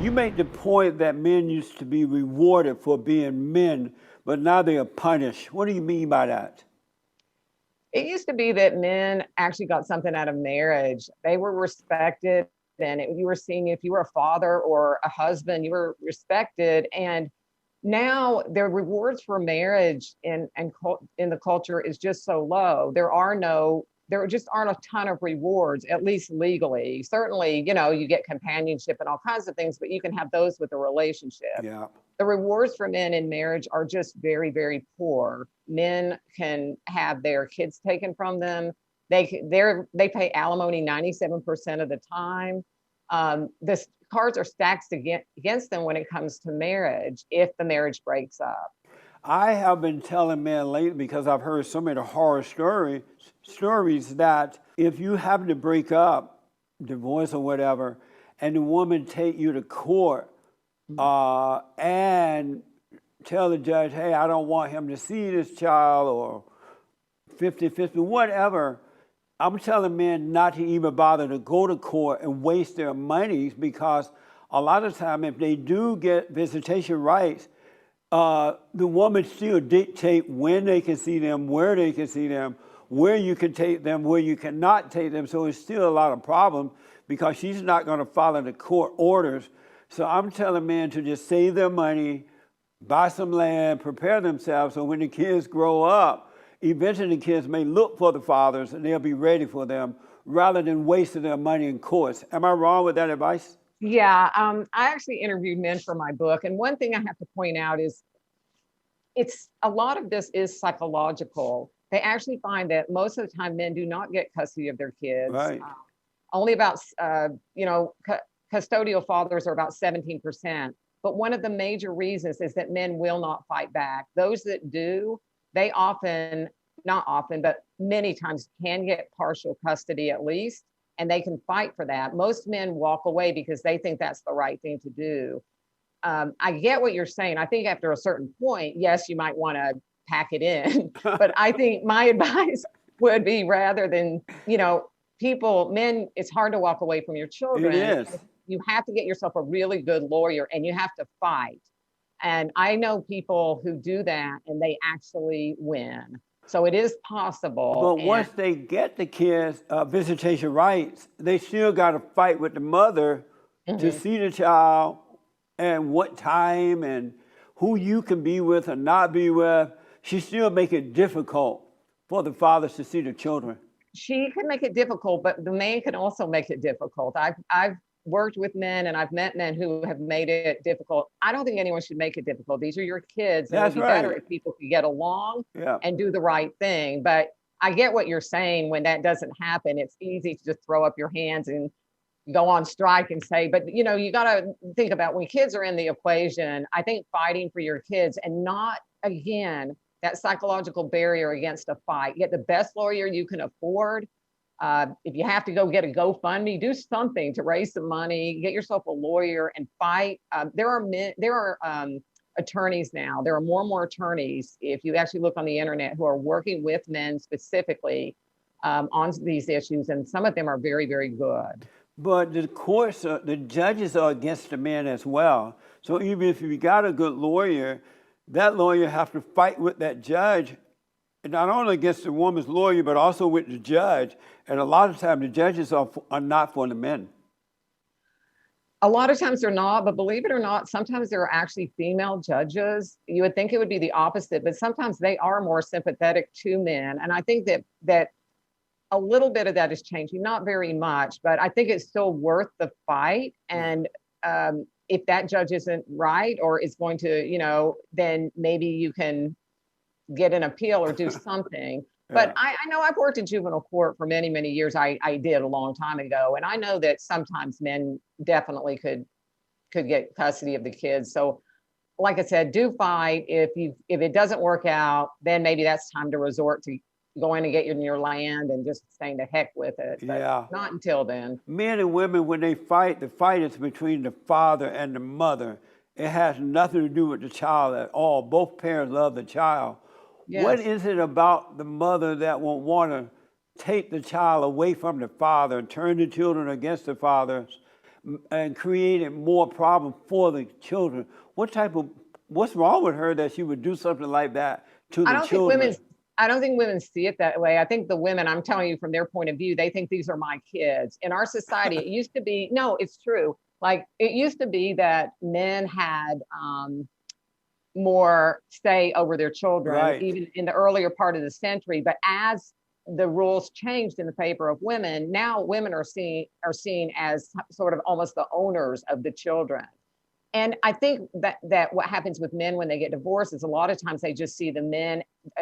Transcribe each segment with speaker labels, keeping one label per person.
Speaker 1: You make the point that men used to be rewarded for being men, but now they are punished. What do you mean by that?
Speaker 2: It used to be that men actually got something out of marriage. They were respected, and you were seen if you were a father or a husband, you were respected. And now the rewards for marriage in the culture is just so low. There just aren't a ton of rewards, at least legally. Certainly, you get companionship and all kinds of things, but you can have those with a relationship.
Speaker 1: Yeah.
Speaker 2: The rewards for men in marriage are just very, very poor. Men can have their kids taken from them. They pay alimony 97% of the time. The cards are stacked against them when it comes to marriage if the marriage breaks up.
Speaker 1: I have been telling men lately, because I've heard so many horror stories that if you happen to break up, divorce or whatever, and the woman take you to court and tell the judge, hey, I don't want him to see this child, or 50-50, whatever, I'm telling men not to even bother to go to court and waste their money, because a lot of time if they do get visitation rights, the woman still dictate when they can see them, where they can see them, where you can take them, where you cannot take them. So it's still a lot of problems because she's not going to follow the court orders. So I'm telling men to just save their money, buy some land, prepare themselves, so when the kids grow up, eventually the kids may look for the fathers and they'll be ready for them rather than wasting their money in courts. Am I wrong with that advice?
Speaker 2: Yeah, I actually interviewed men for my book, and one thing I have to point out is it's a lot of this is psychological. They actually find that most of the time men do not get custody of their kids.
Speaker 1: Right.
Speaker 2: Only about custodial fathers are about 17%. But one of the major reasons is that men will not fight back. Those that do, they often, not often, but many times can get partial custody at least, and they can fight for that. Most men walk away because they think that's the right thing to do. I get what you're saying. I think after a certain point, yes, you might want to pack it in. But I think my advice would be, rather than, men, it's hard to walk away from your children.
Speaker 1: It is.
Speaker 2: You have to get yourself a really good lawyer, and you have to fight. And I know people who do that and they actually win. So it is possible.
Speaker 1: But once they get the kids visitation rights, they still got to fight with the mother to see the child and what time and who you can be with or not be with. She still make it difficult for the fathers to see the children.
Speaker 2: She can make it difficult, but the man can also make it difficult. I've worked with men and I've met men who have made it difficult. I don't think anyone should make it difficult. These are your kids.
Speaker 1: That's
Speaker 2: it would be
Speaker 1: right.
Speaker 2: better if people could get along
Speaker 1: Yeah.
Speaker 2: and do the right thing. But I get what you're saying. When that doesn't happen, it's easy to just throw up your hands and go on strike and say, but you got to think about when kids are in the equation. I think fighting for your kids, and not, again, that psychological barrier against a fight. Get the best lawyer you can afford. If you have to go get a GoFundMe, do something to raise some money, get yourself a lawyer and fight. There are attorneys now. There are more and more attorneys, if you actually look on the internet, who are working with men specifically on these issues. And some of them are very, very good.
Speaker 1: But the courts, the judges are against the men as well. So even if you got a good lawyer, that lawyer have to fight with that judge, not only against the woman's lawyer, but also with the judge. And a lot of times the judges are not for the men.
Speaker 2: A lot of times they're not, but believe it or not, sometimes there are actually female judges. You would think it would be the opposite, but sometimes they are more sympathetic to men. And I think that a little bit of that is changing, not very much, but I think it's still worth the fight. And if that judge isn't right or is going to, then maybe you can get an appeal or do something. But I know I've worked in juvenile court for many, many years. I did a long time ago. And I know that sometimes men definitely could get custody of the kids. So like I said, do fight. If it doesn't work out, then maybe that's time to resort to going to get in your land and just saying the heck with it. But
Speaker 1: Yeah.
Speaker 2: not until then.
Speaker 1: Men and women, when they fight, the fight is between the father and the mother. It has nothing to do with the child at all. Both parents love the child.
Speaker 2: Yes.
Speaker 1: What is it about the mother that won't want to take the child away from the father and turn the children against the fathers? and created more problems for the children. What's wrong with her that she would do something like that to
Speaker 2: I
Speaker 1: the
Speaker 2: don't think
Speaker 1: children?
Speaker 2: I don't think women see it that way. I think the women, I'm telling you from their point of view, they think these are my kids. In our society, it used to be, no, it's true. Like it used to be that men had more say over their children,
Speaker 1: Right.
Speaker 2: even in the earlier part of the century. But as the rules changed in the favor of women, now women are seen as sort of almost the owners of the children. And I think that what happens with men when they get divorced is a lot of times they just see the men,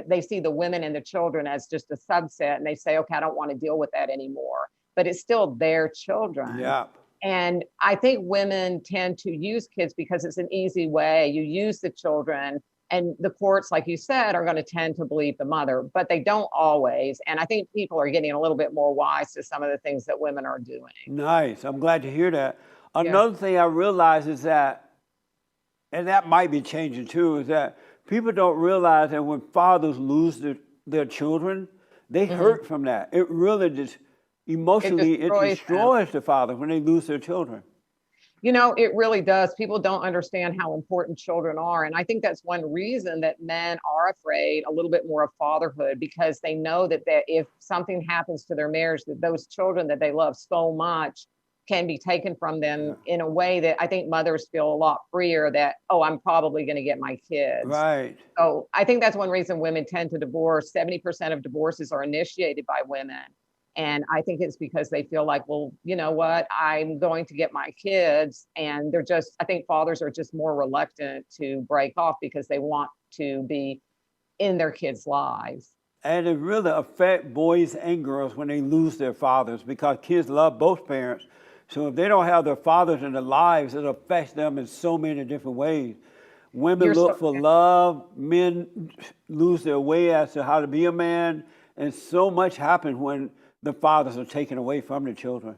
Speaker 2: they see the women and the children as just a subset, and they say, okay, I don't want to deal with that anymore. But it's still their children.
Speaker 1: Yeah.
Speaker 2: And I think women tend to use kids because it's an easy way. You use the children, and the courts, like you said, are going to tend to believe the mother, but they don't always. And I think people are getting a little bit more wise to some of the things that women are doing.
Speaker 1: Nice. I'm glad to hear that.
Speaker 2: Yeah.
Speaker 1: Another thing I realize is that, and that might be changing too, is that people don't realize that when fathers lose their children, they hurt from that. It really just emotionally it destroys the father when they lose their children.
Speaker 2: You know, it really does. People don't understand how important children are. And I think that's one reason that men are afraid a little bit more of fatherhood, because they know that if something happens to their marriage, that those children that they love so much can be taken from them in a way that I think mothers feel a lot freer that, oh, I'm probably going to get my kids.
Speaker 1: Right.
Speaker 2: So I think that's one reason women tend to divorce. 70% of divorces are initiated by women. And I think it's because they feel like, well, you know what, I'm going to get my kids. And I think fathers are just more reluctant to break off because they want to be in their kids' lives.
Speaker 1: And it really affects boys and girls when they lose their fathers, because kids love both parents. So if they don't have their fathers in their lives, it affects them in so many different ways. Women look for love, men lose their way as to how to be a man, and so much happens when the fathers are taken away from the children.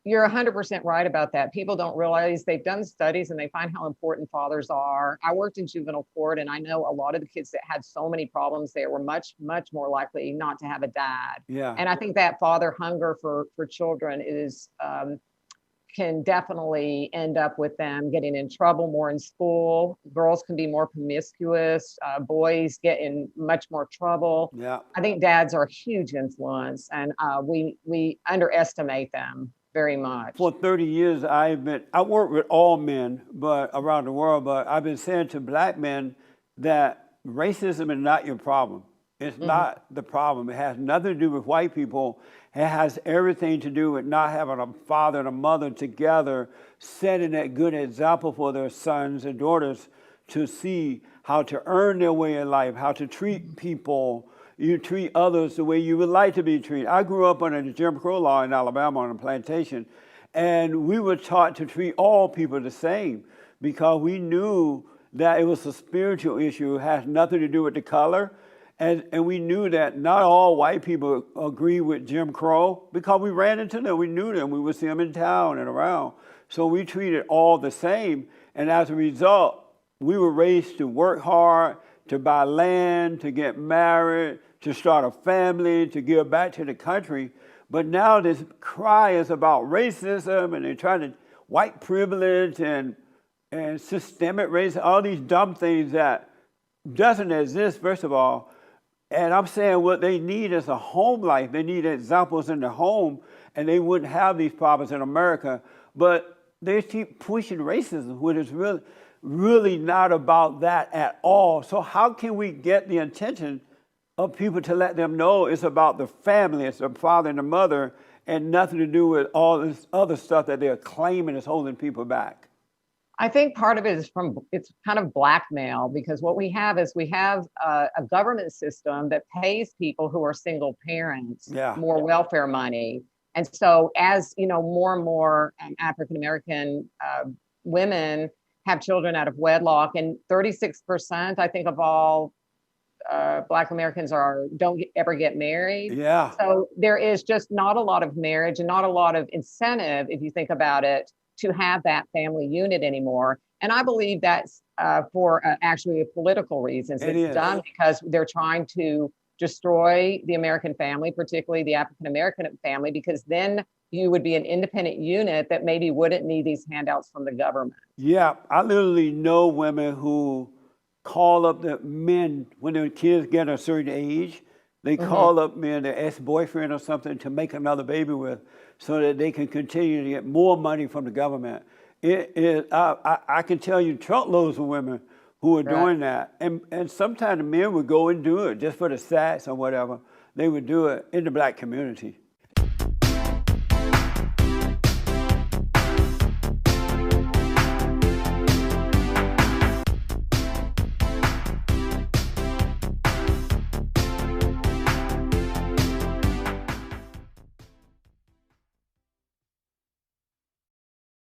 Speaker 2: You're 100% right about that. People don't realize, they've done studies and they find how important fathers are. I worked in juvenile court, and I know a lot of the kids that had so many problems there were much, much more likely not to have a dad.
Speaker 1: Yeah.
Speaker 2: And I think that father hunger for children can definitely end up with them getting in trouble more in school. Girls can be more promiscuous. Boys get in much more trouble.
Speaker 1: Yeah.
Speaker 2: I think dads are a huge influence, and we underestimate them very much.
Speaker 1: For 30 years, I work with all men but around the world, but I've been saying to black men that racism is not your problem. It's not the problem. It has nothing to do with white people. It has everything to do with not having a father and a mother together, setting that good example for their sons and daughters to see how to earn their way in life, how to treat people. You treat others the way you would like to be treated. I grew up under the Jim Crow law in Alabama on a plantation, and we were taught to treat all people the same because we knew that it was a spiritual issue. It has nothing to do with the color. And we knew that not all white people agree with Jim Crow because we ran into them. We knew them. We would see them in town and around. So we treated all the same. And as a result, we were raised to work hard, to buy land, to get married, to start a family, to give back to the country. But now this cry is about racism, and they're trying to white privilege and systemic racism, all these dumb things that doesn't exist, first of all. And I'm saying what they need is a home life. They need examples in the home, and they wouldn't have these problems in America. But they keep pushing racism, which is really not about that at all. So how can we get the attention of people to let them know it's about the family, it's the father and the mother, and nothing to do with all this other stuff that they're claiming is holding people back?
Speaker 2: I think part of it is it's kind of blackmail, because what we have is a government system that pays people who are single parents more welfare money. And so as, you know, more and more African-American women have children out of wedlock, and 36%, I think, of all Black Americans don't ever get married.
Speaker 1: Yeah.
Speaker 2: So there is just not a lot of marriage and not a lot of incentive, if you think about it, to have that family unit anymore. And I believe that's for actually political reasons. It's done because they're trying to destroy the American family, particularly the African-American family, because then you would be an independent unit that maybe wouldn't need these handouts from the government.
Speaker 1: Yeah, I literally know women who call up the men when their kids get a certain age. They call up men, their ex-boyfriend or something, to make another baby with, so that they can continue to get more money from the government. I can tell you truckloads of women who are doing that, and sometimes the men would go and do it just for the stats or whatever. They would do it in the black community.